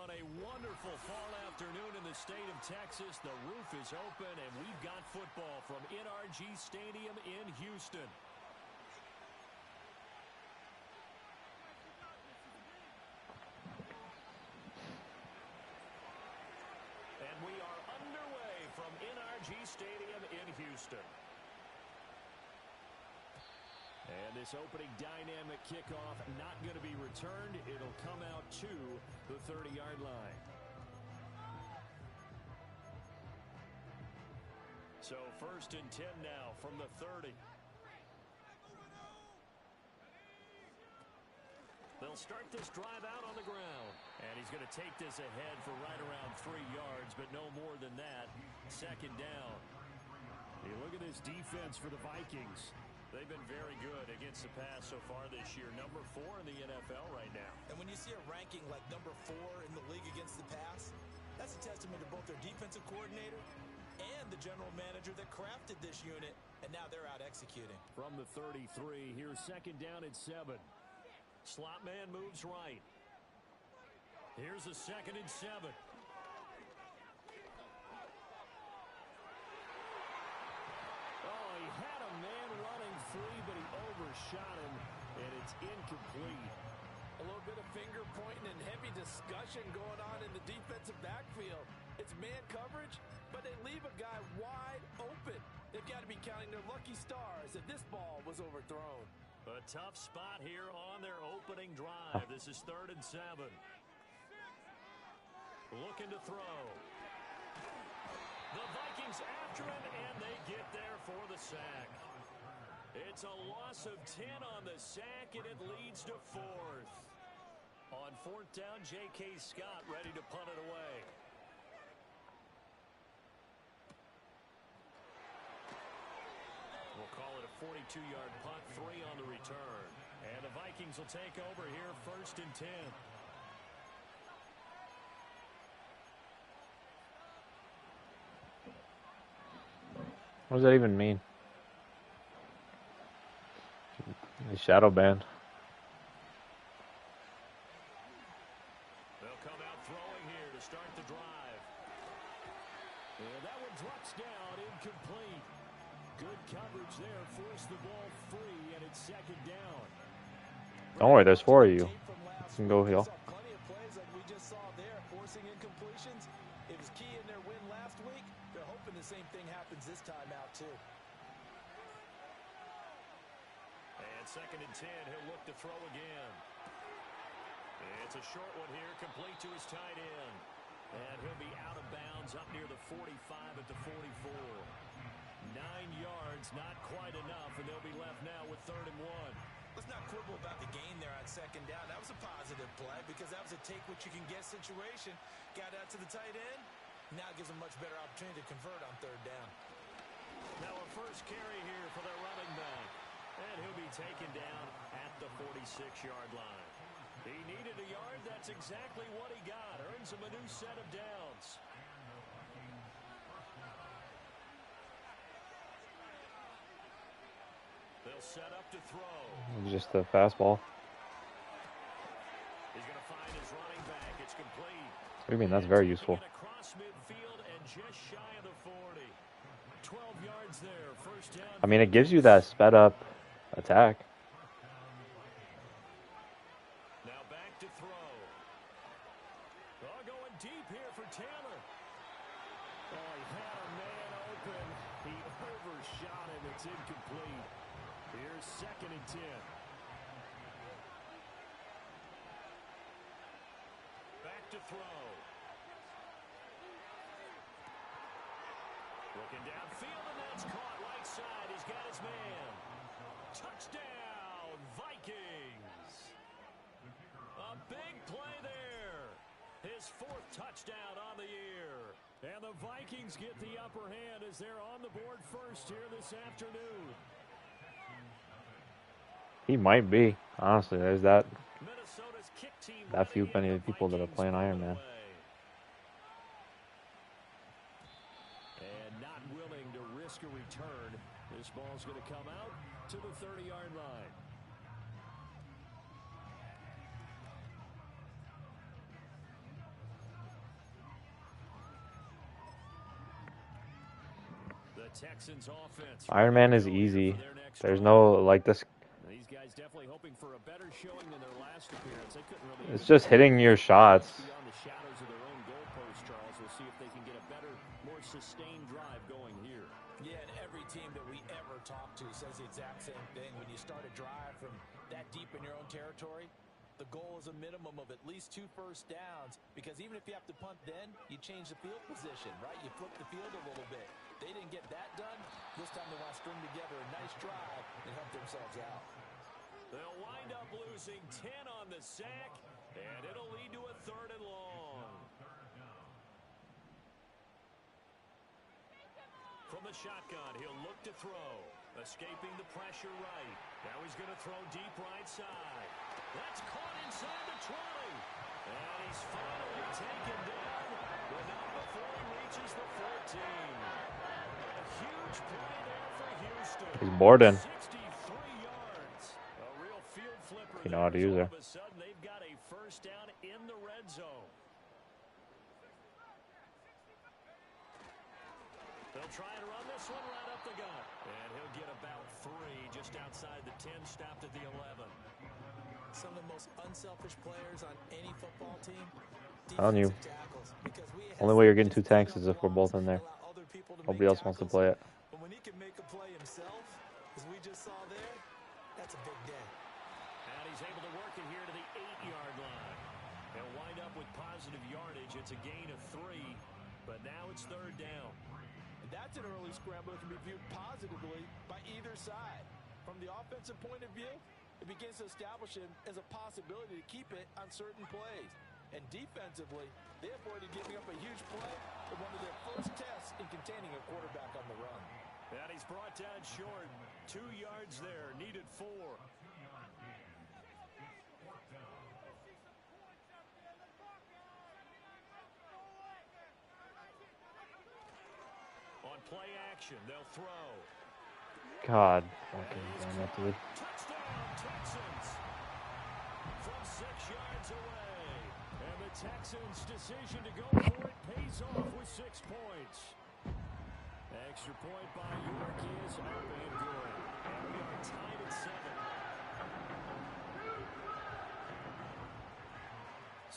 on a wonderful fall afternoon in the state of Texas. The roof is open, and we've got football from NRG Stadium in Houston. And we are underway from NRG Stadium in Houston. And this opening dynamic kickoff not going to be returned. It'll come out to the 30-yard line. So 1st and 10 now from the 30. They'll start this drive out on the ground. And he's going to take this ahead for right around 3 yards, but no more than that. 2nd down. Hey, look at this defense for the Vikings. They've been very good against the pass so far this year. Number 4 in the NFL right now. And when you see a ranking like number 4 in the league against the pass, that's a testament to both their defensive coordinator and the general manager that crafted this unit, and now they're out executing. From the 33, here's 2nd down and 7. Slot man moves right. Here's a 2nd and 7. Oh, he had a man running free, but he overshot him, and it's incomplete. A little bit of finger pointing and heavy discussion going on in the defensive backfield. It's man coverage, but they leave a guy wide open. They've got to be counting their lucky stars that this ball was overthrown. A tough spot here on their opening drive. This is 3rd and 7. Looking to throw. The Vikings after him, and they get there for the sack. It's a loss of 10 on the sack, and it leads to 4th. On 4th down, J.K. Scott ready to punt it away. We'll call it a 42-yard punt, 3 on the return. And the Vikings will take over here, 1st and 10. What does that even mean? The shadow band. They'll come out throwing here to start the drive. And that one drops down, incomplete. Good coverage there, forced the ball free, and it's 2nd down. Don't worry, there's 4 of you. You can go heal. Plenty of plays like we just saw there, forcing incompletions. It was key in their win last week. They're hoping the same thing happens this time out, too. And 2nd and 10, he'll look to throw again. It's a short one here, complete to his tight end. And he'll be out of bounds up near the 45 at the 44. 9 yards, not quite enough, and they'll be left now with 3rd and 1. Let's not quibble about the gain there on 2nd down. That was a positive play because that was a take-what-you-can-get situation. Got out to the tight end. Now gives them much better opportunity to convert on 3rd down. Now a first carry here for their running back. And he'll be taken down at the 46-yard line. He needed a yard. That's exactly what he got. Earns him a new set of downs. They'll set up to throw. Just a fastball. He's going to find his running back. It's complete. What do you mean? That's very useful. Across midfield and just shy of the 40. 12 yards there. First down. I mean, it gives you that sped up attack. Now back to throw. Oh, going deep here for Taylor. Oh, he had a man open. He overshot him. It's incomplete. Here's 2nd and 10. Back to throw. Looking downfield, and that's caught right side. He's got his man. Touchdown, Vikings. A big play there. His 4th touchdown on the year. And the Vikings get the upper hand as they're on the board first here this afternoon. He might be. Honestly, there's that Minnesota's kick team few many people that are playing Iron Man. And not willing to risk a return. This ball's going to come out to the 30-yard line. The Texans offense. Iron Man is easy. There's no, like, this. These guys definitely hoping for a better showing than their last appearance. They couldn't really. It's just hitting your shots. Beyond the shadows of their own goalpost, Charles. We'll see if they can get a better, more sustained drive going here. Yeah, and every team that we ever talk to says the exact same thing. When you start a drive from that deep in your own territory, the goal is a minimum of at least 2 first downs, because even if you have to punt then, you change the field position, right? You flip the field a little bit. They didn't get that done. This time they want to string together a nice drive and help themselves out. They'll wind up losing 10 on the sack, and it'll lead to a 3rd and long. From the shotgun, he'll look to throw. Escaping the pressure right. Now he's going to throw deep right side. That's caught inside the 20. And he's finally taken down, but not before he reaches the 14. A huge play there for Houston. He's Borden. 63 yards. A real field flipper. You know how to use it. All of a sudden, they've got a first down in the red zone. They'll try and run this one right up the gut. And he'll get about 3 just outside the 10, stopped at the 11. Some of the most unselfish players on any football team. Telling you. Only way you're getting 2 tanks is if we're both in there. Nobody else wants to play it. But when he can make a play himself, as we just saw there, that's a big day. And he's able to work it here to the 8-yard line. He'll wind up with positive yardage. It's a gain of 3, but now it's 3rd down. That's an early scramble that can be viewed positively by either side. From the offensive point of view, it begins to establish it as a possibility to keep it on certain plays. And defensively, they avoided giving up a huge play in one of their first tests in containing a quarterback on the run. And he's brought down short. 2 yards there, needed 4. On play action, they'll throw. God fucking damn it, dude. Touchdown, Texans. From 6 yards away. And the Texans' decision to go for it pays off with 6 points. Extra point by York is up and good. And we are tied at 7.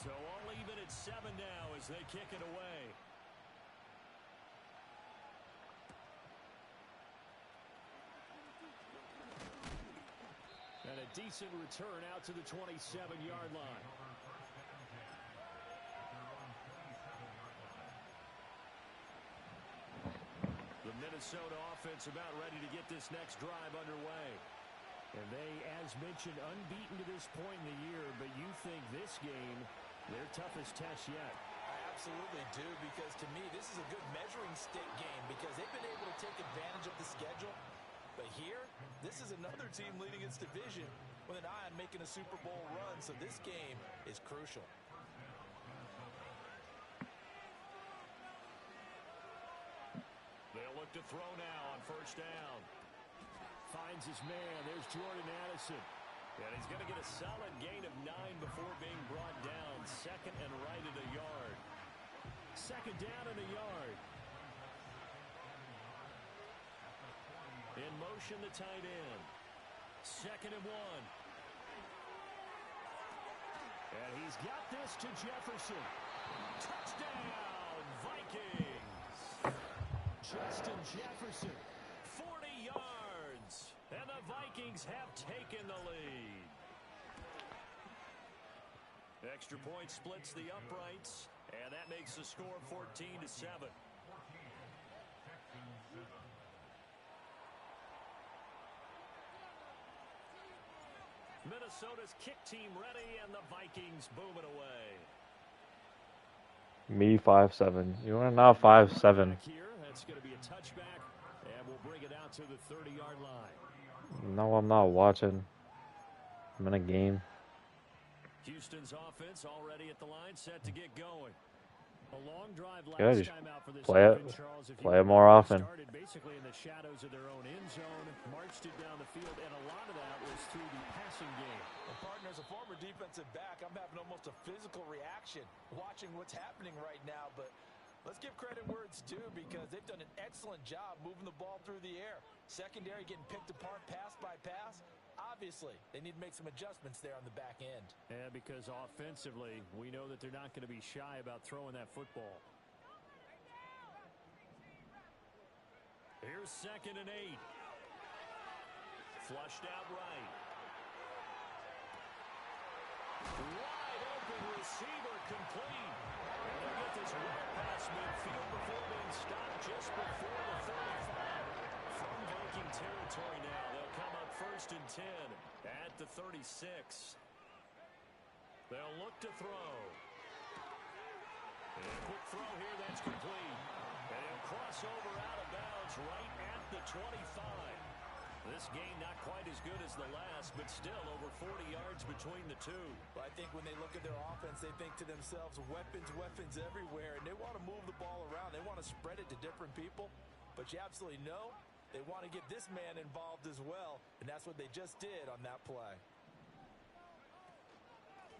So all even at 7 now as they kick it away. And a decent return out to the 27-yard line. The Minnesota offense about ready to get this next drive underway. And they, as mentioned, unbeaten to this point in the year, but you think this game, their toughest test yet. I absolutely do, because to me, this is a good measuring stick game, because they've been able to take advantage of the schedule. But here, this is another team leading its division with an eye on making a Super Bowl run, so this game is crucial. They'll look to throw now on 1st down. Finds his man. There's Jordan Addison. And he's going to get a solid gain of 9 before being brought down. 2nd and right at a yard. 2nd down and a yard. In motion, the tight end. 2nd and 1. And he's got this to Jefferson. Touchdown, Vikings. Justin Jefferson, 40 yards. And the Vikings have taken the lead. Extra point splits the uprights. And that makes the score 14-7. Minnesota's kick team ready, and the Vikings booming away. Me 5'7". You are not 5'7". That's going to be a touchback, and we'll bring it out to the 30-yard line. No, I'm not watching. I'm in a game. Houston's offense already at the line, set to get going. A long drive Yeah, last just time out for this play it. offense, Charles. If Play you it more often. started basically in the shadows of their own end zone, marched it down the field, and a lot of that was through the passing game. Well, partner, as a former defensive back, I'm having almost a physical reaction watching what's happening right now. But Let's give credit where it's due because they've done an excellent job moving the ball through the air. Secondary getting picked apart pass by pass. Obviously, they need to make some adjustments there on the back end. Yeah, because offensively, we know that they're not going to be shy about throwing that football. Here's 2nd and 8. Flushed out right. Wide open receiver complete. And they'll get this well past midfield before being stopped just before the 35. From Viking territory now, they'll come up 1st and 10 at the 36. They'll look to throw. And a quick throw here, that's complete. And he'll cross over out of bounds right at the 25. This game not quite as good as the last, but still over 40 yards between the two. Well, I think when they look at their offense, they think to themselves, weapons everywhere, and they want to move the ball around. They want to spread it to different people, but you absolutely know they want to get this man involved as well, and that's what they just did on that play.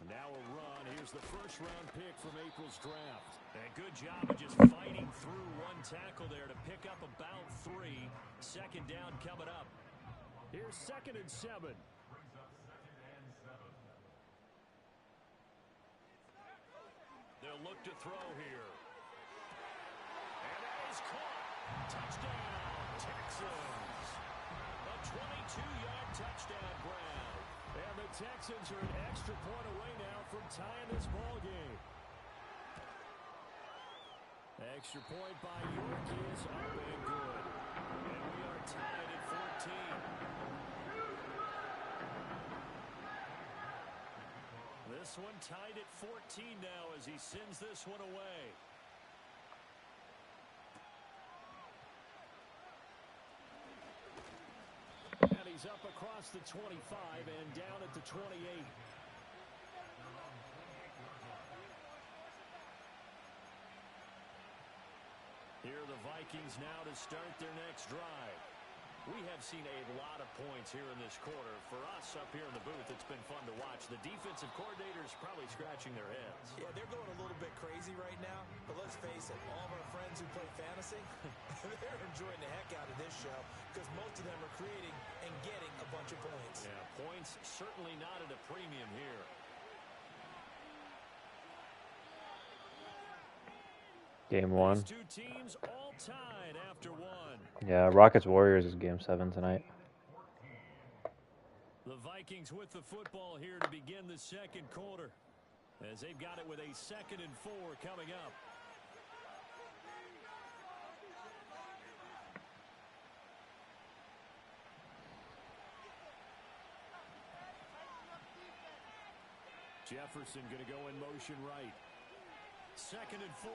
Now a run. Here's the first-round pick from April's draft. And a good job of just fighting through one tackle there to pick up about 3. 2nd down coming up. Here's 2nd and 7. They'll look to throw here. And that is caught. Touchdown, Texans. A 22-yard touchdown grab. And the Texans are an extra point away now from tying this ball game. Extra point by York is up and good. And we are tied at 14. This one tied at 14 now as he sends this one away. And he's up across the 25 and down at the 28. Here are the Vikings now to start their next drive. We have seen a lot of points here in this quarter. For us up here in the booth, it's been fun to watch. The defensive coordinators probably scratching their heads. Yeah, they're going a little bit crazy right now, but let's face it, all of our friends who play fantasy, they're enjoying the heck out of this show because most of them are creating and getting a bunch of points. Yeah, points certainly not at a premium here. Game 1. These two teams all tied after 1. Yeah, Rockets-Warriors is Game 7 tonight. The Vikings with the football here to begin the 2nd quarter, as they've got it with a 2nd and 4 coming up. Jefferson going to go in motion right. 2nd and 4.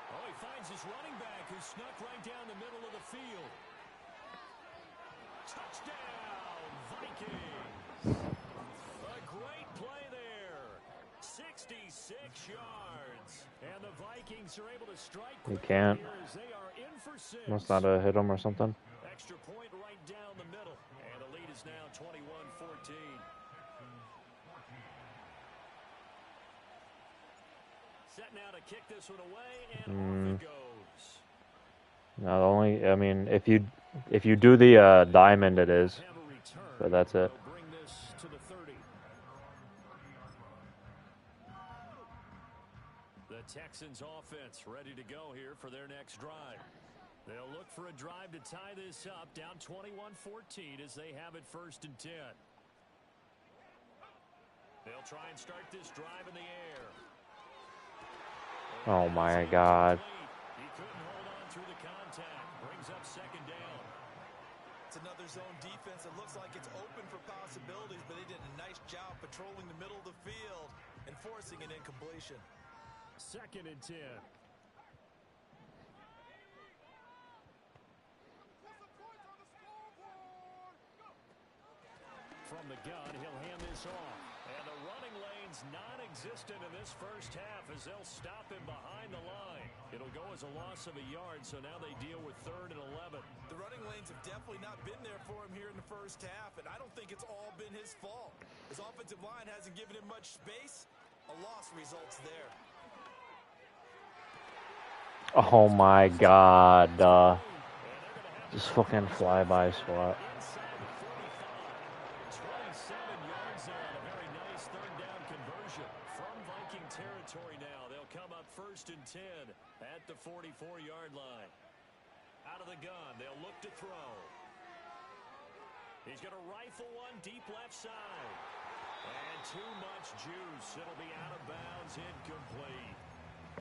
Oh, he finds his running back who snuck right down the middle of the field. Touchdown, Vikings. A great play there. 66 yards. And the Vikings are able to strike. You can't. They are in for 6. Must not have hit him or something. Extra point right down the middle. And the lead is now 21-14. Set now to kick this one away, and off it goes. No, I mean, if you do the diamond, it is. But that's it. Bring this to the 30. The Texans offense ready to go here for their next drive. They'll look for a drive to tie this up, down 21-14 as they have it 1st and 10. They'll try and start this drive in the air. Oh my God. He couldn't hold on through the contact. Brings up 2nd down. It's another zone defense. It looks like it's open for possibilities, but they did a nice job patrolling the middle of the field and forcing an incompletion. 2nd and 10. From the gun, he'll hand this off. And the running lane's non-existent in this first half as they'll stop him behind the line. It'll go as a loss of a yard, so now they deal with 3rd and 11. The running lanes have definitely not been there for him here in the first half, and I don't think it's all been his fault. His offensive line hasn't given him much space, A loss results there. Oh my God. Just fucking flyby swat. 27 yards there on a very nice third down conversion. From Viking territory now, they'll come up 1st and 10 at the 44-yard line. Out of the gun, they'll look to throw. He's going to rifle one deep left side. And too much juice. It'll be out of bounds, incomplete.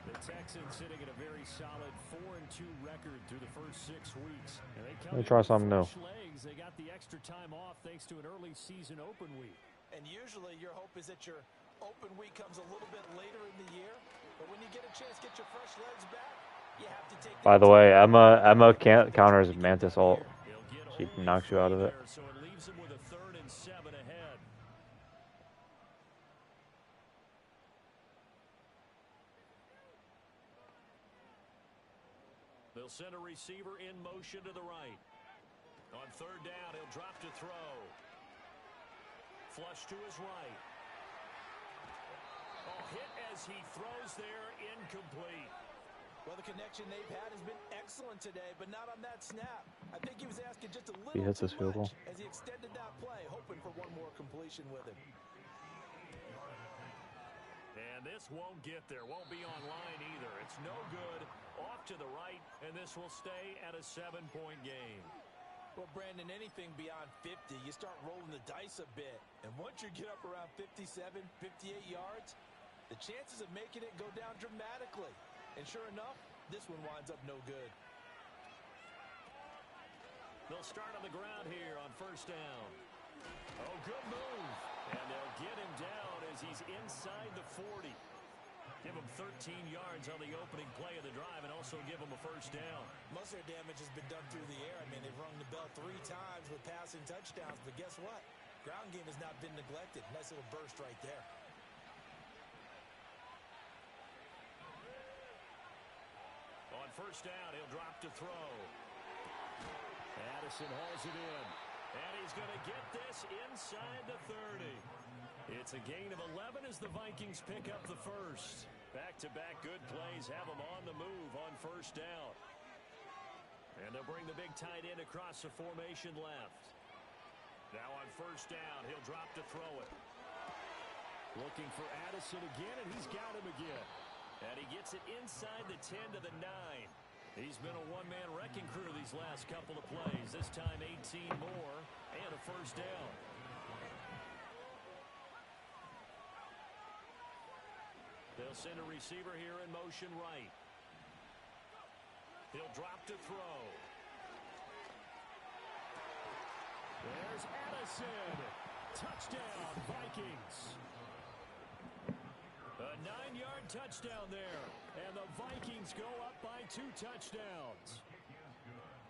The Texans sitting at a very solid 4-2 record through the first 6 weeks. And they come Let me try with something new. fresh legs. They got the extra time off thanks to an early season open week. And usually your hope is that your open week comes a little bit later in the year. But when you get a chance to get your fresh legs back, you have to take. By the way, Emma can't counters Mantis ult. She knocks you out of it. So it leaves him with a 3rd and 7 ahead. They'll send a receiver in motion to the right. On 3rd down, he'll drop to throw. Flush to his right. Oh, hit as he throws there, incomplete. Well, the connection they've had has been excellent today, but not on that snap. I think he was asking just a little He hits too his field goal. much as he extended that play, hoping for one more completion with him. And this won't get there, won't be online either. It's no good, off to the right, and this will stay at a 7-point game. Well, Brandon, anything beyond 50, you start rolling the dice a bit. And once you get up around 57, 58 yards, the chances of making it go down dramatically. And sure enough, this one winds up no good. They'll start on the ground here on 1st down. Oh, good move. And they'll get him down as he's inside the 40. Give him 13 yards on the opening play of the drive and also give him a 1st down. Most of their damage has been done through the air. I mean, they've rung the bell 3 times with passing touchdowns. But guess what? Ground game has not been neglected. Nice little burst right there. On 1st down, he'll drop to throw. Addison hauls it in. And he's going to get this inside the 30. It's a gain of 11 as the Vikings pick up the 1st. Back-to-back good plays have them on the move on 1st down. And they'll bring the big tight end across the formation left. Now on 1st down, he'll drop to throw it. Looking for Addison again, and he's got him again. And he gets it inside the 10 to the 9. He's been a one-man wrecking crew these last couple of plays. This time 18 more and a 1st down. They'll send a receiver here in motion right. He'll drop to throw. There's Addison. Touchdown, Vikings. A 9-yard touchdown there. And the Vikings go up by 2 touchdowns.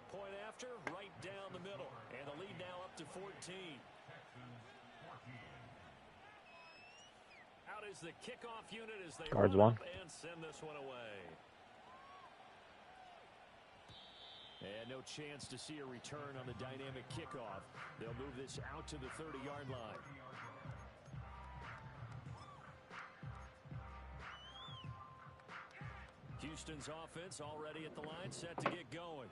Point after, right down the middle. And the lead now up to 14. Out is the kickoff unit as they Guards run one. up and send this one away. And no chance to see a return on the dynamic kickoff. They'll move this out to the 30-yard line. Houston's offense already at the line, set to get going.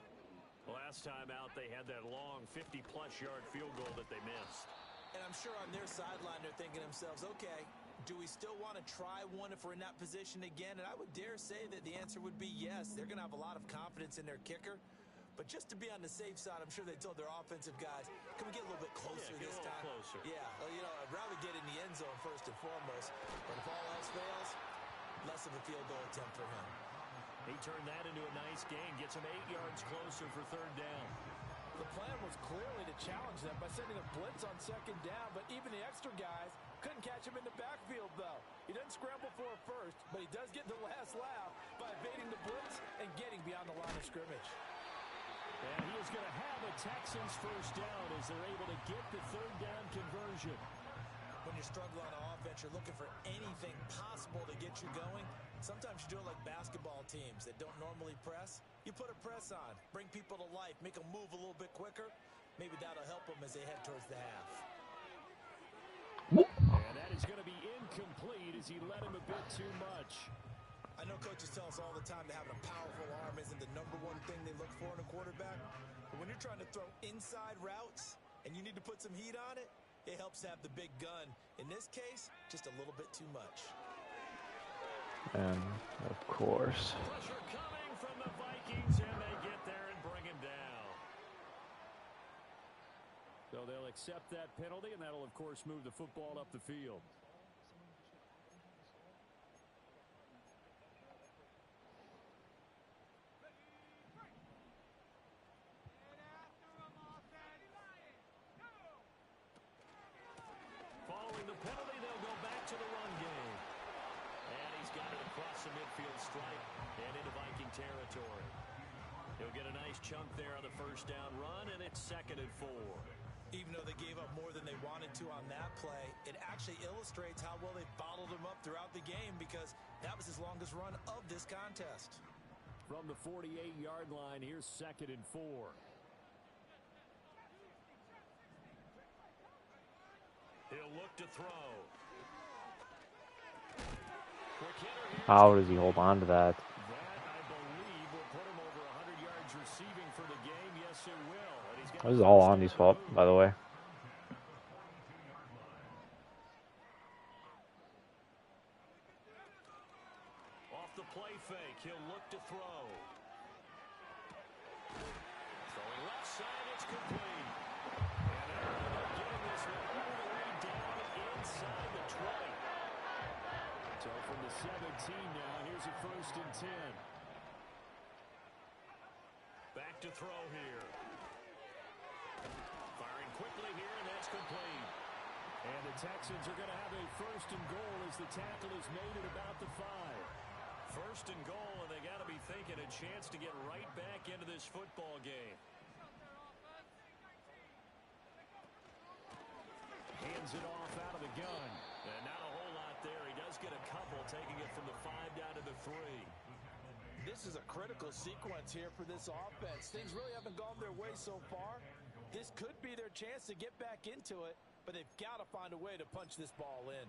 Last time out, they had that long 50-plus yard field goal that they missed. And I'm sure on their sideline they're thinking to themselves, okay, do we still want to try one if we're in that position again? And I would dare say that the answer would be yes. They're going to have a lot of confidence in their kicker. But just to be on the safe side, I'm sure they told their offensive guys, can we get a little bit closer this time? Closer. Yeah, well, you know, I'd rather get in the end zone first and foremost. But if all else fails, less of a field goal attempt for him. He turned that into a nice gain, gets him 8 yards closer for 3rd down. The plan was clearly to challenge them by sending a blitz on 2nd down, but even the extra guys couldn't catch him in the backfield, though. He doesn't scramble for a first, but he does get the last laugh by evading the blitz and getting beyond the line of scrimmage. And he is going to have a Texans 1st down as they're able to get the 3rd down conversion. When you're struggling on offense, you're looking for anything possible to get you going. Sometimes you do it like basketball teams that don't normally press. You put a press on, bring people to life, make them move a little bit quicker. Maybe that'll help them as they head towards the half. And that is going to be incomplete as he led him Coaches tell us all the time that having a powerful arm isn't the #1 thing they look for in a quarterback. But when you're trying to throw inside routes and you need to put some heat on it, it helps to have the big gun. In this case, just a little bit too much. And, of course. Pressure coming from the Vikings, and they get there and bring him down. So they'll accept that penalty, and that'll, of course, move the football up the field. Following the penalty, they'll go back to the run game. And he's got it across the midfield stripe and into Viking territory. He'll get a nice chunk there on the first down run, and it's 2nd and 4. Even though they gave up more than they wanted to on that play, it actually illustrates how well they bottled him up throughout the game because that was his longest run of this contest. From the 48-yard line, here's 2nd and 4. He'll look to throw. How does he hold on to that? That, I believe, will put him over 100 yards receiving for the game. Yes, it will. And he's got This is all Andy's fault, by the way. Off the play fake, he'll look to throw. Throwing left side, it's complete. And they're getting this one all the way down inside the 20. So from the 17 now, here's a 1st and 10. Back to throw here. Firing quickly here, and that's complete. And the Texans are going to have a 1st and goal as the tackle is made at about the 5. 1st and goal, and they got to be thinking a chance to get right back into this football game. Hands it off out of the gun. And not a whole lot there. He does get a couple, taking it from the 5 down to the 3. This is a critical sequence here for this offense. Things really haven't gone their way so far. This could be their chance to get back into it, but they've got to find a way to punch this ball in.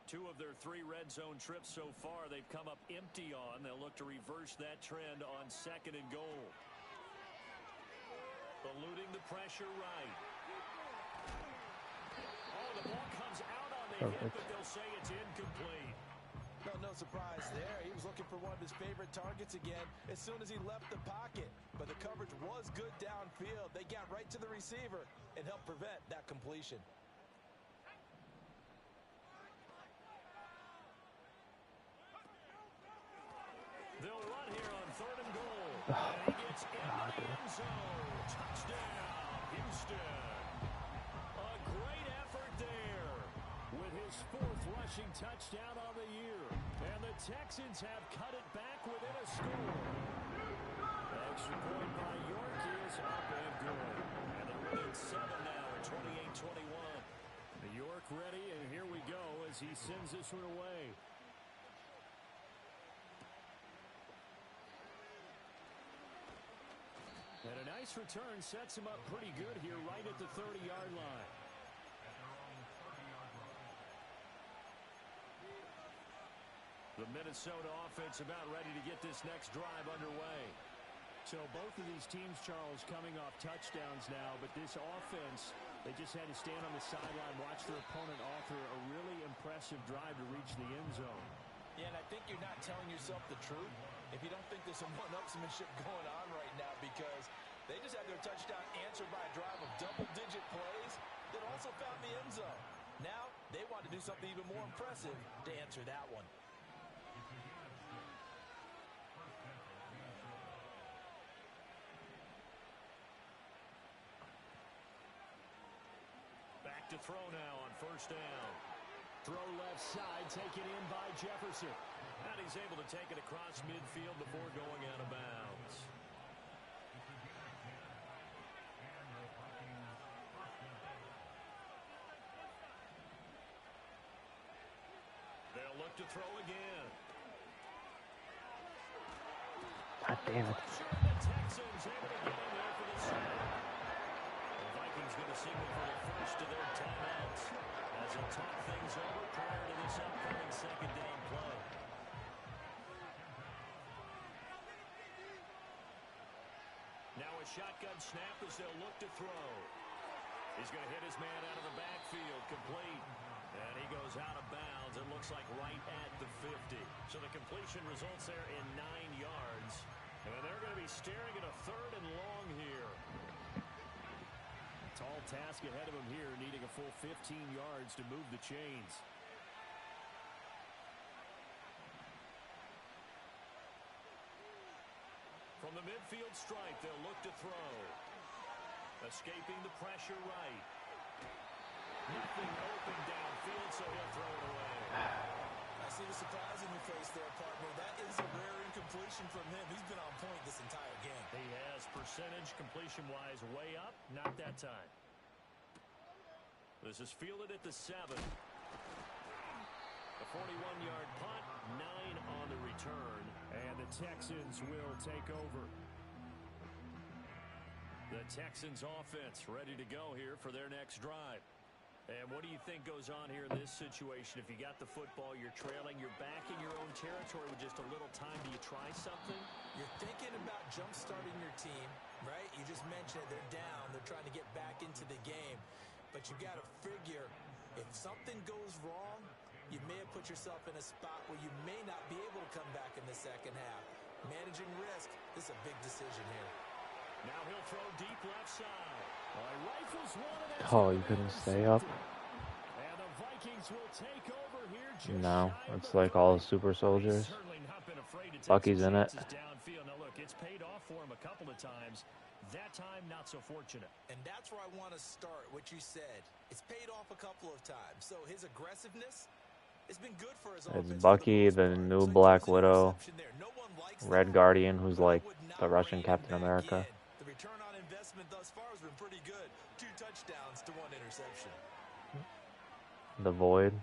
2 of their 3 red zone trips so far, they've come up empty on. They'll look to reverse that trend on 2nd and goal. Eluding the pressure right. Oh, the ball comes out on the hit, but they'll say it's incomplete. Well, no surprise there. He was looking for one of his favorite targets again as soon as he left the pocket. But the coverage was good downfield. They got right to the receiver and helped prevent that completion. They'll run here on 3rd and goal. And he gets into the end zone. Touchdown, Houston. A great effort there with his 4th rushing touchdown on the year. And the Texans have cut it back within a score. Extra point by York is up and good. And they're within 7 now at 28-21. York ready, and here we go as he sends this one away. And a nice return sets him up pretty good here right at the 30-yard line. The Minnesota offense about ready to get this next drive underway. So both of these teams, Charles, coming off touchdowns now, but this offense, they just had to stand on the sideline, watch their opponent author a really impressive drive to reach the end zone. Yeah, and I think you're not telling yourself the truth if you don't think there's some one-upsmanship going on right now, because they just had their touchdown answered by a drive of double-digit plays that also found the end zone. Now they want to do something even more impressive to answer that one. Back to throw now on 1st down. Throw left side, taken in by Jefferson. And he's able to take it across midfield before going out of bounds. They'll look to throw again. God damn it. The Texans able to get in there for the sack. The Vikings going to signal for the first of their timeouts. As he'll talk things over prior to this upcoming second down play. Now a shotgun snap as they'll look to throw. He's going to hit his man out of the backfield, complete. And he goes out of bounds. It looks like right at the 50. So the completion results there in 9 yards. And they're going to be staring at a 3rd and long here. Tall task ahead of him here, needing a full 15 yards to move the chains. From the midfield stripe, they'll look to throw. Escaping the pressure right. Nothing open downfield, so he'll throw it away. I see the surprise in your face there, partner. That is a rare incompletion from him. He's been on point this entire game. He has percentage completion-wise way up. Not that time. This is fielded at the 7. A 41-yard punt, 9 on the return. And the Texans will take over. The Texans offense ready to go here for their next drive. And what do you think goes on here in this situation? If you got the football, you're trailing, you're back in your own territory with just a little time. Do you try something? You're thinking about jump-starting your team, right? You just mentioned it. They're down. They're trying to get back into the game. But you got to figure, if something goes wrong, you may have put yourself in a spot where you may not be able to come back in the second half. Managing risk, this is a big decision here. Now he'll throw deep left side. Rifles one, Oh, you couldn't stay up? And the Vikings will take over here just No, shy of it's the like all the super soldiers. Certainly not been afraid to take Bucky's some in it. chances downfield. Now look, it's paid off for him a couple of times. That time, not so fortunate. And that's where I want to start, what you said. It's paid off a couple of times. So his aggressiveness has been good for his offense. It's Bucky, the new Black Widow, Red Guardian, who's like the Russian Captain America. The return on investment thus far has been pretty good. 2 touchdowns to 1 interception. The Void.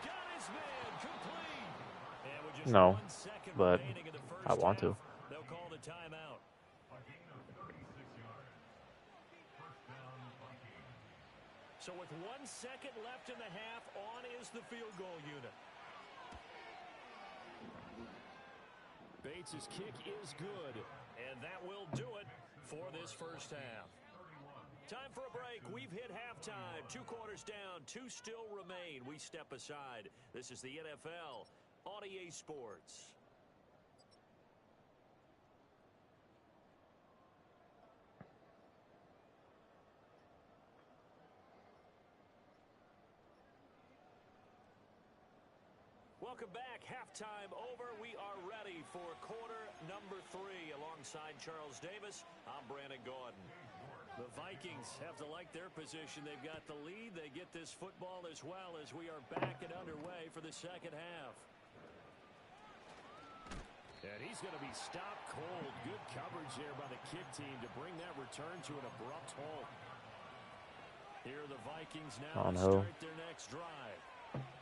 Got his man complete. And with just No, 1 second but remaining in the first I want to. half, they'll call the timeout. So with 1 second left in the half, on is the field goal unit. Bates' kick is good. And that will do it for this first half. Time for a break. We've hit halftime. 2 quarters down. 2 still remain. We step aside. This is the NFL on EA Sports. Welcome back. Halftime over. We are ready for quarter number 3. Alongside Charles Davis, I'm Brandon Gordon. The Vikings have to like their position. They've got the lead. They get this football as well as we are back and underway for the second half. And he's going to be stopped cold. Good coverage there by the kick team to bring that return to an abrupt halt. Here are the Vikings now to start their next drive.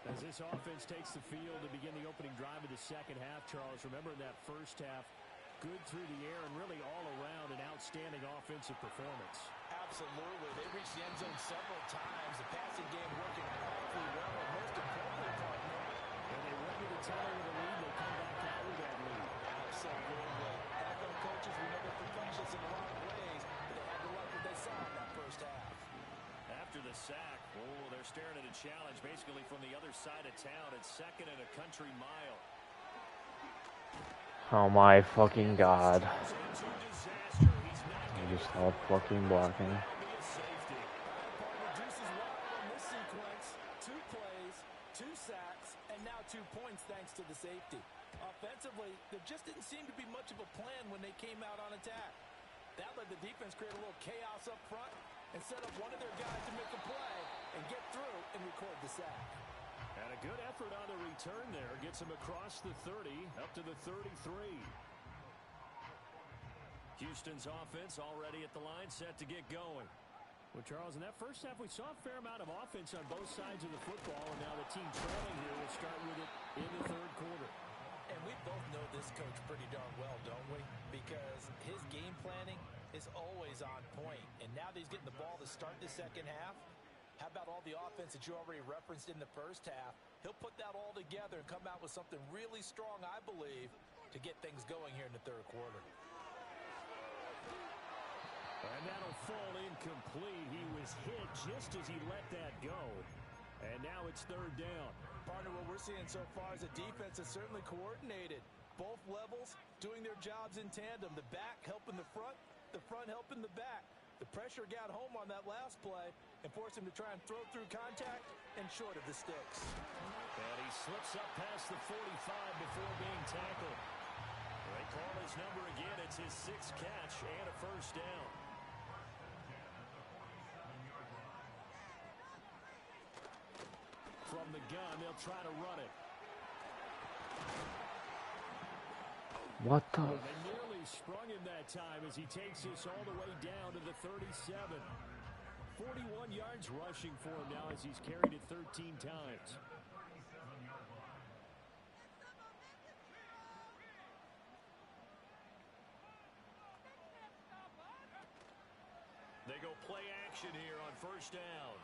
As this offense takes the field to begin the opening drive of the second half, Charles, remember in that first half, good through the air and really all around an outstanding offensive performance. Absolutely. They reached the end zone several times. The passing game working powerfully well, and most importantly, partner, when they went to the title with a lead, they come back out with that lead. Absolutely. NFL coaches, we know they're precocious in a lot of ways, but they had to like what they saw in that first half. After the sack, they're staring at a challenge basically from the other side of town. It's 2nd and a country mile. Oh my fucking god. I just stopped fucking blocking. Reduces well in this sequence. 2 plays, 2 sacks, and now 2 points thanks to the safety. Offensively, there just didn't seem to be much of a plan when they came out on attack. That let the defense create a little chaos up front and set up one of their guys to make a play and get through and record the sack. And a good effort on the return there. Gets him across the 30, up to the 33. Houston's offense already at the line, set to get going. Well, Charles, in that first half, we saw a fair amount of offense on both sides of the football, and now the team trailing here will start with it in the 3rd quarter. And we both know this coach pretty darn well, don't we? Because his game planning is always is on point. And now that he's getting the ball to start the second half, how about all the offense that you already referenced in the first half? He'll put that all together and come out with something really strong, I believe, to get things going here in the third quarter. And that'll fall incomplete. He was hit just as he let that go. And now it's third down. Partner, what we're seeing so far is a defense that's certainly coordinated. Both levels doing their jobs in tandem. The back helping the front helping the back. The pressure got home on that last play and forced him to try and throw through contact and short of the sticks. And he slips up past the 45 before being tackled. They call his number again. It's his sixth catch and a first down. From the gun, they'll try to run it. What the? Well, they nearly sprung him that time as he takes this all the way down to the 37. 41 yards rushing for him now as he's carried it 13 times. They go play action here on first down.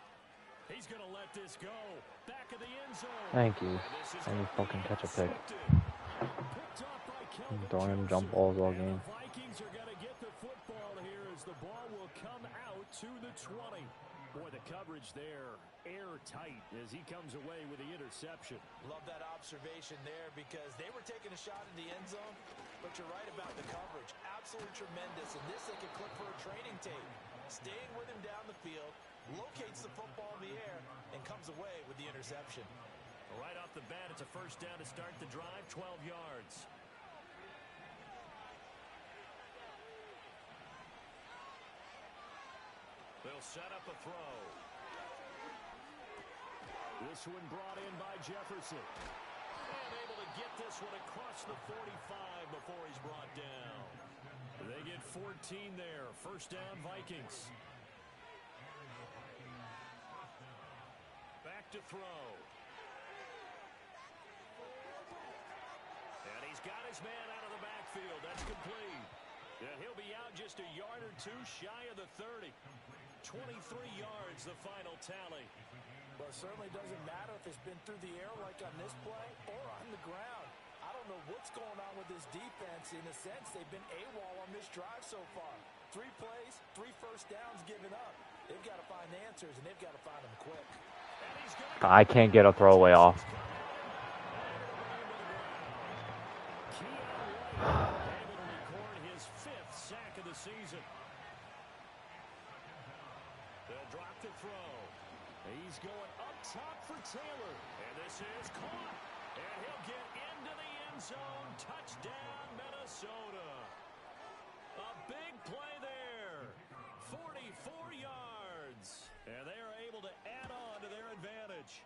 He's going to let this go. Back of the end zone. Thank you. I need to fucking catch a pick. I'm throwing him jump balls all game. The Vikings are going to get the football here as the ball will come out to the 20. Boy, the coverage there airtight as he comes away with the interception. Love that observation there because they were taking a shot in the end zone, but you're right about the coverage. Absolutely tremendous. And this they could click for a training tape. Staying with him down the field, locates the football in the air, and comes away with the interception. Right off the bat, it's a first down to start the drive, 12 yards. They'll set up a throw. This one brought in by Jefferson. And able to get this one across the 45 before he's brought down. They get 14 there. First down, Vikings. Back to throw. And he's got his man out of the backfield. That's complete. And he'll be out just a yard or two shy of the 30. 23 yards, the final tally. Well, it certainly doesn't matter if it's been through the air like on this play or on the ground. I don't know what's going on with this defense. In a sense, they've been AWOL on this drive so far. 3 plays, 3 first downs given up. They've got to find answers, and they've got to find them quick. I can't get a throwaway off. His 5th sack of the season. They'll drop the throw. He's going up top for Taylor. And this is caught. And he'll get into the end zone. Touchdown, Minnesota. A big play there. 44 yards. And they are able to add on to their advantage.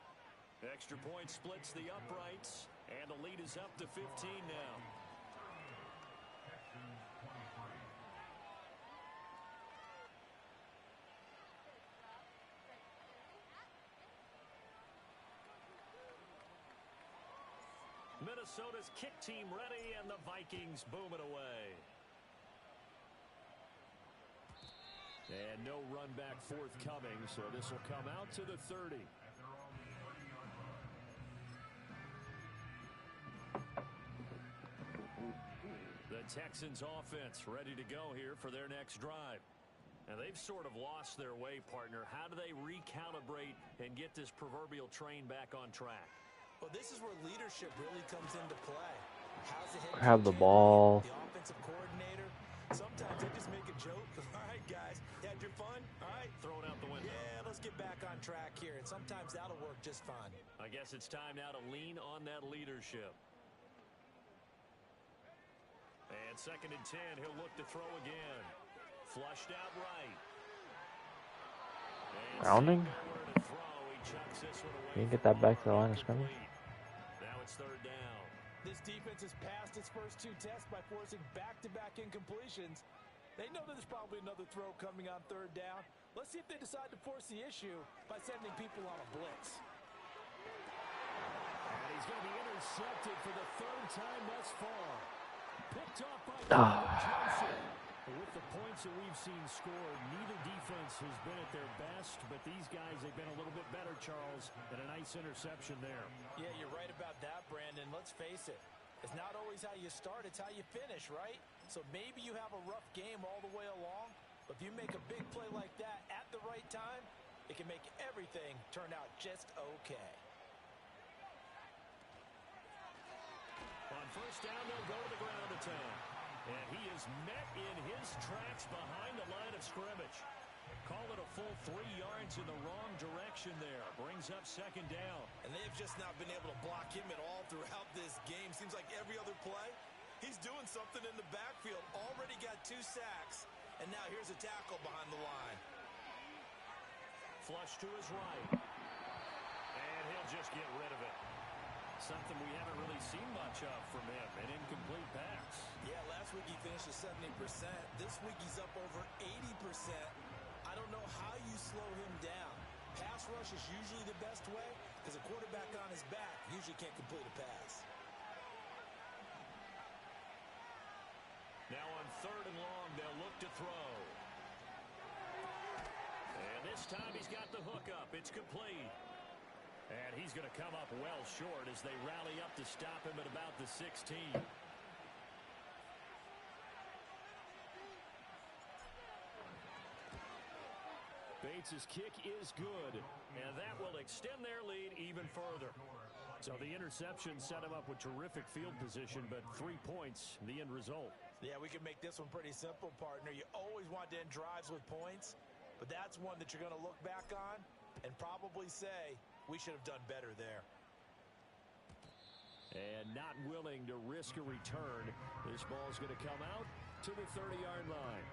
Extra point splits the uprights. And the lead is up to 15 now. Minnesota's kick team ready, and the Vikings boom it away. And no run back forthcoming, so this will come out to the 30. The Texans offense ready to go here for their next drive. And they've sort of lost their way, partner. How do they recalibrate and get this proverbial train back on track? Well, this is where leadership really comes into play. How's the head Grab the coach ball. The offensive coordinator. Sometimes they just make a joke. All right, guys, you had your fun? All right. Throw it out the window. Yeah, let's get back on track here. And sometimes that'll work just fine. I guess it's time now to lean on that leadership. And 2nd and 10, he'll look to throw again. Flushed out right. Grounding? You can get that back to the line of scrimmage. Now it's 3rd down. This defense has passed its first 2 tests by forcing back-to-back incompletions. They know that there's probably another throw coming on 3rd down. Let's see if they decide to force the issue by sending people on a blitz. And he's going to be intercepted for the 3rd time thus far. Picked off by Joseph. With the points that we've seen scored, neither defense has been at their best, but these guys, they've been a little bit better, Charles, and a nice interception there. Yeah, you're right about that, Brandon. Let's face it. It's not always how you start, it's how you finish, right? So maybe you have a rough game all the way along, but if you make a big play like that at the right time, it can make everything turn out just okay. On first down, they'll go to the ground attack. And he is met in his tracks behind the line of scrimmage. Call it a full 3 yards in the wrong direction there. Brings up second down. And they've just not been able to block him at all throughout this game. Seems like every other play, he's doing something in the backfield. Already got 2 sacks. And now here's a tackle behind the line. Flush to his right. And he'll just get rid of it. Something we haven't really seen much of from him. An incomplete pass. Yeah, last week he finished at 70%. This week he's up over 80%. I don't know how you slow him down. Pass rush is usually the best way because a quarterback on his back usually can't complete a pass. Now on third and long, they'll look to throw. And this time he's got the hook up. It's complete. And he's going to come up well short as they rally up to stop him at about the 16. Bates' kick is good, and that will extend their lead even further. So the interception set him up with terrific field position, but 3 points, the end result. Yeah, we can make this one pretty simple, partner. You always want to end drives with points, but that's one that you're going to look back on and probably say, we should have done better there. And not willing to risk a return, this ball is going to come out to the 30-yard line.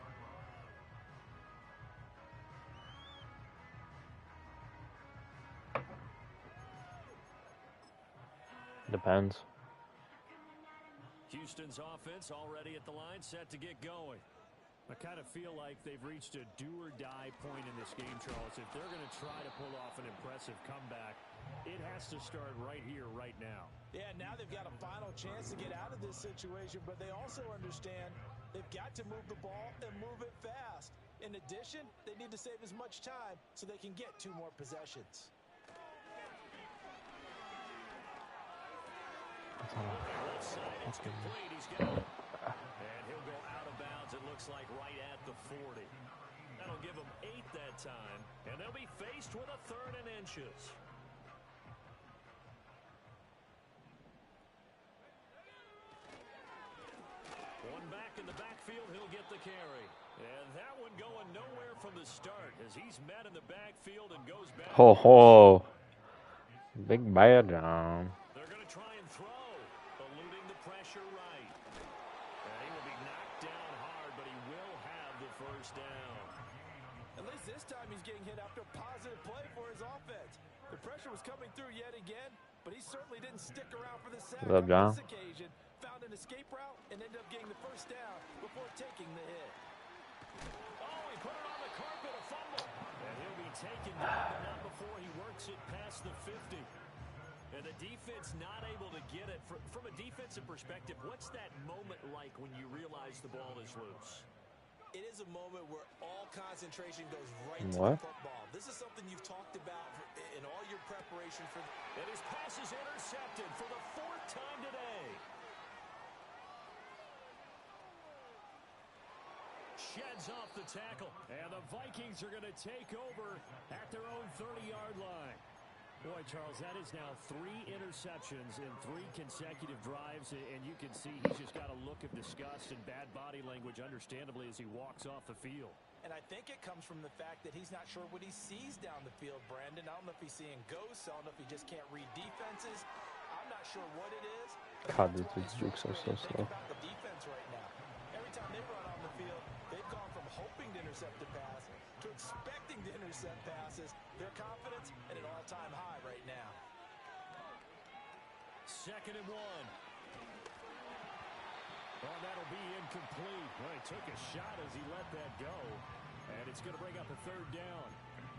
Depends. Houston's offense already at the line, set to get going. I kind of feel like they've reached a do-or-die point in this game, Charles. If they're going to try to pull off an impressive comeback, it has to start right here, right now. Yeah, now they've got a final chance to get out of this situation, but they also understand they've got to move the ball and move it fast. In addition, they need to save as much time so they can get 2 more possessions. Left side, it's complete. He's got it. And he'll go out of bounds, it looks like, right at the 40. That'll give them 8 that time, and they'll be faced with a 3rd and inches. One back in the backfield, he'll get the carry. And that one going nowhere from the start as he's met in the backfield and goes back. Ho ho. Big bad John. They're going to try and throw, eluding the pressure right. And he will be knocked down hard, but he will have the first down. At least this time he's getting hit after a positive play for his offense. The pressure was coming through yet again, but he certainly didn't stick around for the sack on this occasion. Found an escape route and ended up getting the first down before taking the hit. Oh, he put it on the carpet, a fumble. And he'll be taken down, but not before he works it past the 50. And the defense not able to get it. From a defensive perspective, what's that moment like when you realize the ball is loose? It is a moment where all concentration goes right to the football. This is something you've talked about in all your preparation for. And his pass is intercepted for the 4th time today. Sheds off the tackle, and the Vikings are going to take over at their own 30-yard line. Boy, Charles, that is now 3 interceptions in 3 consecutive drives, and you can see he's just got a look of disgust and bad body language, understandably, as he walks off the field. And I think it comes from the fact that he's not sure what he sees down the field, Brandon. I don't know if he's seeing ghosts. I don't know if he just can't read defenses. I'm not sure what it is. God, these jukes are so slow. About the defense right now. Every time they run on the field, they've gone from hoping to intercept the pass to expecting to intercept passes. Their confidence at an all-time high right now. 2nd and 1. Oh, that'll be incomplete. Well, he took a shot as he let that go. And it's going to bring up a 3rd down.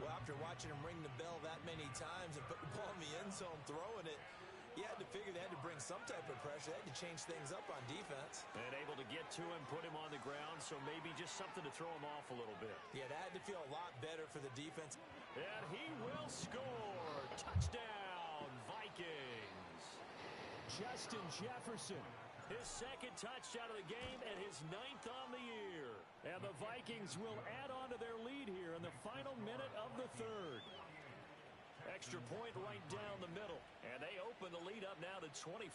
Well, after watching him ring the bell that many times and put the ball in the end zone, throwing it, You had to figure they had to bring some type of pressure. They had to change things up on defense. And able to get to him, put him on the ground, so maybe just something to throw him off a little bit. Yeah, that had to feel a lot better for the defense. And he will score. Touchdown, Vikings. Justin Jefferson, his second touchdown of the game and his 9th on the year. And the Vikings will add on to their lead here in the final minute of the third. Extra point right down the middle. And they open the lead up now to 25.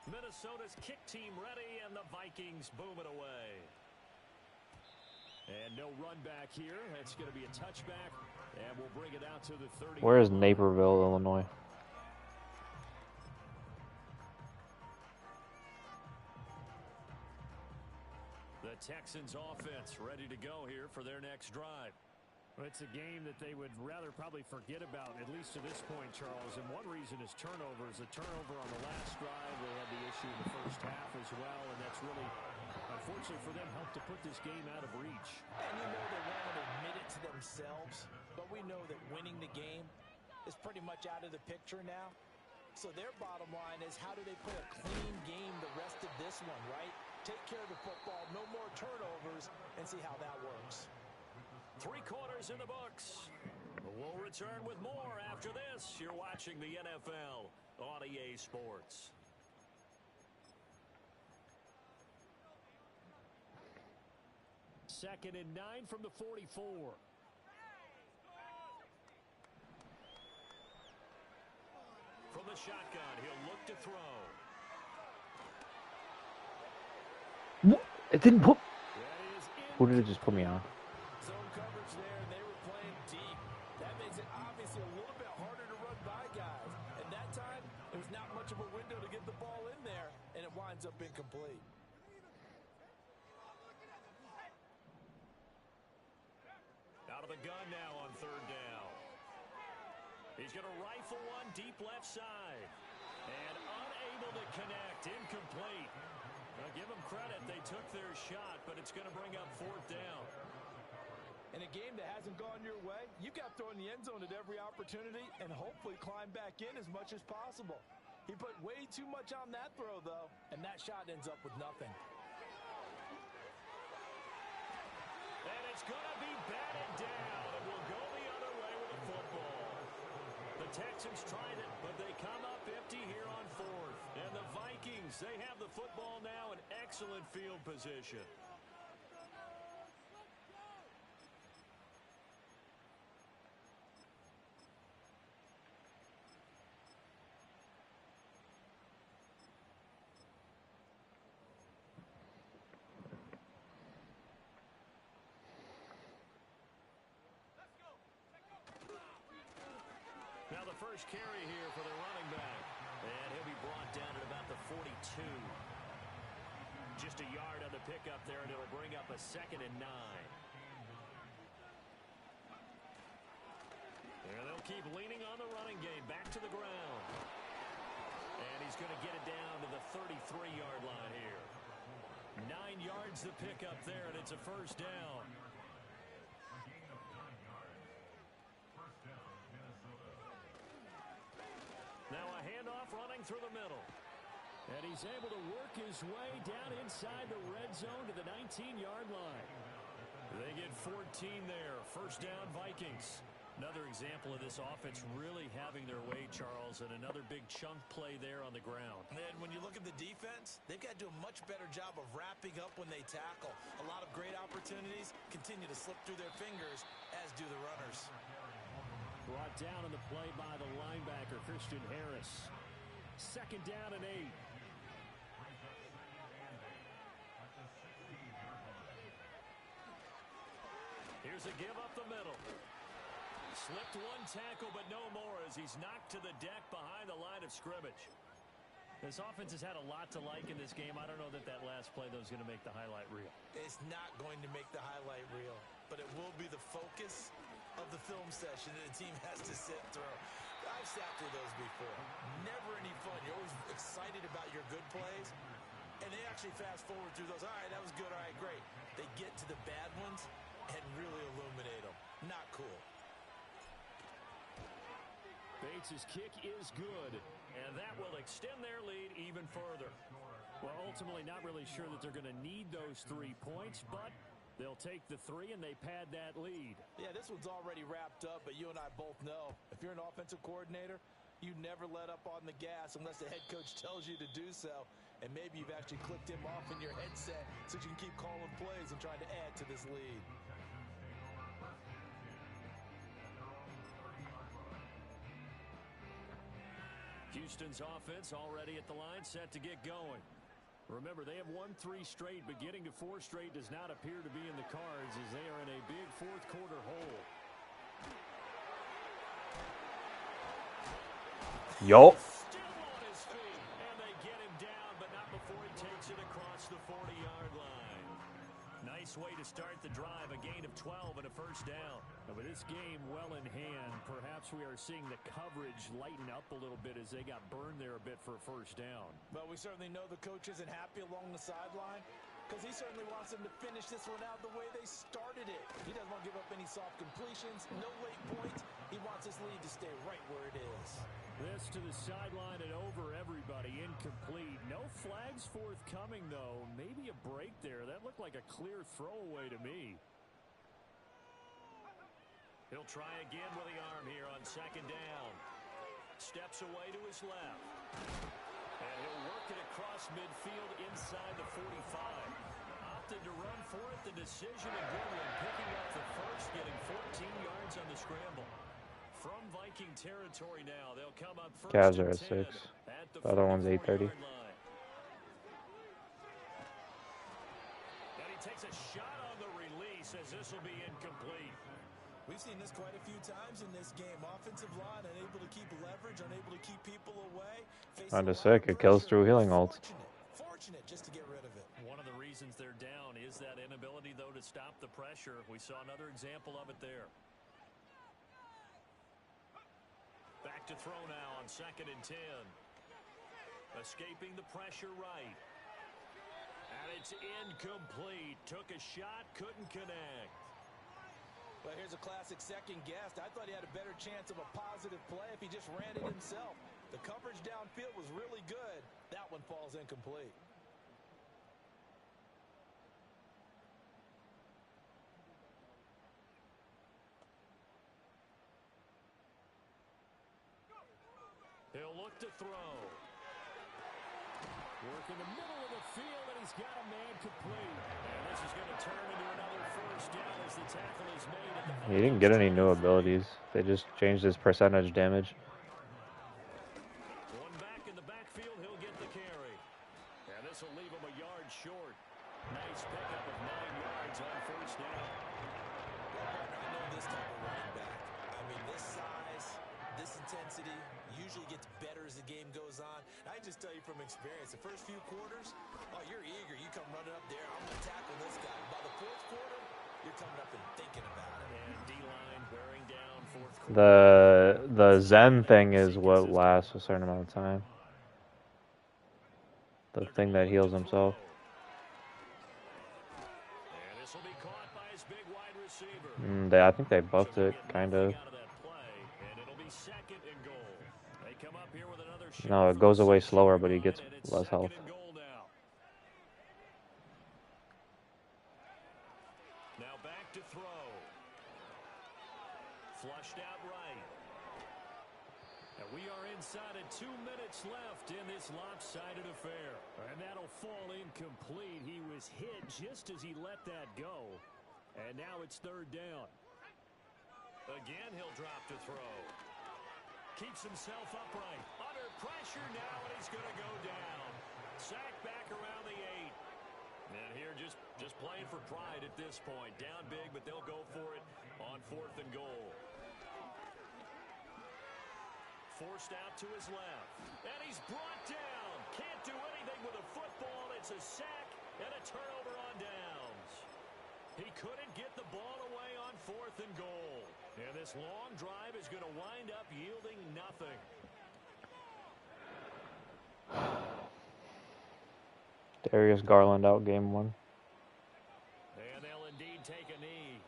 Minnesota's kick team ready, and the Vikings boom it away. And no run back here. That's going to be a touchback. And we'll bring it out to the 30. Where is Naperville, Illinois? The Texans offense ready to go here for their next drive. Well, it's a game that they would rather probably forget about, at least to this point, Charles. And one reason is turnovers. A turnover on the last drive. They had the issue in the first half as well, and that's really, unfortunately for them, helped to put this game out of reach. And you know they won't admit it to themselves, but we know that winning the game is pretty much out of the picture now. So their bottom line is, how do they play a clean game the rest of this one, right? Take care of the football, no more turnovers, and see how that works. 3 quarters in the books. We'll return with more after this. You're watching the NFL on EA Sports. Second and 9 from the 44. From the shotgun, he'll look to throw. It didn't put... Who did it just put me on? Zone coverage there, and they were playing deep. That makes it obviously a little bit harder to run by guys. And that time, there was not much of a window to get the ball in there, and it winds up incomplete. Out of the gun now on 3rd down. He's going to rifle one deep left side. And unable to connect. Incomplete. Now give them credit. They took their shot, but it's going to bring up 4th down. In a game that hasn't gone your way, you've got to throw in the end zone at every opportunity and hopefully climb back in as much as possible. He put way too much on that throw, though, and that shot ends up with nothing. And it's going to be batted down, and we'll go the other way with the football. The Texans tried it, but they come up empty here on 4th. And the Vikings, they have the football now in excellent field position. Now the first carry here for the running back. And he'll be brought down at about the 42. Just a yard on the pickup there, and it'll bring up a 2nd and 9. And they'll keep leaning on the running game. Back to the ground. And he's going to get it down to the 33-yard line here. 9 yards the pickup there, and it's a 1st down. Now a handoff running through the middle. And he's able to work his way down inside the red zone to the 19-yard line. They get 14 there. 1st down, Vikings. Another example of this offense really having their way, Charles, and another big chunk play there on the ground. And when you look at the defense, they've got to do a much better job of wrapping up when they tackle. A lot of great opportunities continue to slip through their fingers, as do the runners. Brought down on the play by the linebacker, Christian Harris. 2nd down and 8. Here's a give up the middle. Slipped one tackle, but no more as he's knocked to the deck behind the line of scrimmage. This offense has had a lot to like in this game. I don't know that last play, though, is going to make the highlight reel. It's not going to make the highlight reel, but it will be the focus of the film session that the team has to sit through. I've sat through those before. Never any fun. You're always excited about your good plays, and they actually fast forward through those. All right, that was good. All right, great. They get to the bad ones and really illuminate them. Not cool. They thinks his kick is good, and that will extend their lead even further. Well, ultimately not really sure that they're going to need those 3 points, but they'll take the 3 and they pad that lead. Yeah, this one's already wrapped up, but you and I both know if you're an offensive coordinator, you never let up on the gas unless the head coach tells you to do so. And maybe you've actually clicked him off in your headset so you can keep calling plays and trying to add to this lead. Houston's offense already at the line, set to get going. Remember, they have won 3 straight, but getting to 4 straight does not appear to be in the cards as they are in a big fourth quarter hole. Yo. Still on his feet, and they get him down, but not before he takes it across the 40-yard line. Nice way to start the drive, a gain of 12 and a first down. And with this game well in hand, perhaps we are seeing the coverage lighten up a little bit as they got burned there a bit for a first down. But we certainly know the coach isn't happy along the sideline because he certainly wants them to finish this one out the way they started it. He doesn't want to give up any soft completions, no late points. He wants his lead to stay right where it is. This to the sideline and over everybody, incomplete. No flags forthcoming, though. Maybe a break there. That looked like a clear throwaway to me. He'll try again with the arm here on second down. Steps away to his left. And he'll work it across midfield inside the 45. Opted to run for it. The decision a good one. Picking up the first, getting 14 yards on the scramble. From Viking territory now, they'll come up first. Cavs are at 6. The other one's 8:30. And he takes a shot on the release as this will be incomplete. We've seen this quite a few times in this game. Offensive line unable to keep leverage, unable to keep people away. I'm just sick. It kills through healing ults. Fortunate just to get rid of it. One of the reasons they're down is that inability, though, to stop the pressure. We saw another example of it there. Back to throw now on second and 10. Escaping the pressure right. And it's incomplete. Took a shot, couldn't connect. Well, here's a classic second guess. I thought he had a better chance of a positive play if he just ran it himself. The coverage downfield was really good. That one falls incomplete. He'll look to throw. Work in the middle of the field, and he's got a man complete. And this is going to turn into another first down as the tackle is made at the He didn't get any new abilities. They just changed his percentage damage. One back in the backfield, he'll get the carry. And this will leave him a yard short. Nice pickup of 9 yards on first down. I know this type of running back. I mean, this size, this intensity usually gets better as the game goes on. I just tell you from experience, the first few quarters, oh, you're eager. You come running up there, I'm going to tackle this guy. By the fourth quarter, you're coming up and thinking about it. And D-line wearing down fourth quarter. The Zen thing is what lasts a certain amount of time. The thing that heals himself. And this will be caught by his big wide receiver. I think they buffed it, kind of. No, it goes away slower, but he gets less health. Now back to throw. Flushed out right. And we are inside of 2 minutes left in this lopsided affair. And that'll fall incomplete. He was hit just as he let that go. And now it's third down. Again, he'll drop to throw. Keeps himself upright. Under pressure now, and he's going to go down. Sacked back around the 8. And here just playing for pride at this point. Down big, but they'll go for it on fourth and goal. Forced out to his left. And he's brought down. Can't do anything with a football. It's a sack and a turnover on downs. He couldn't get the ball away on fourth and goal. And this long drive is going to wind up yielding nothing. Darius Garland out game 1. And they'll indeed take a knee.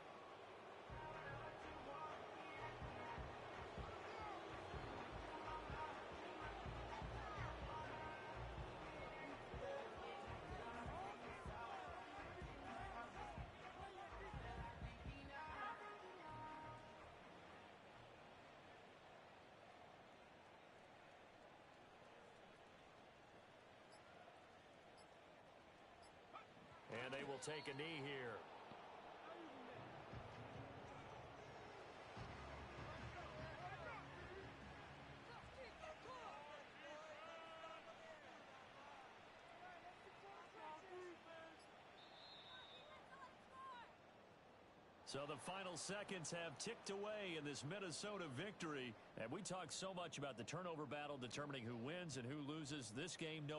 And they will take a knee here. So the final seconds have ticked away in this Minnesota victory. And we talk so much about the turnover battle determining who wins and who loses. This game, no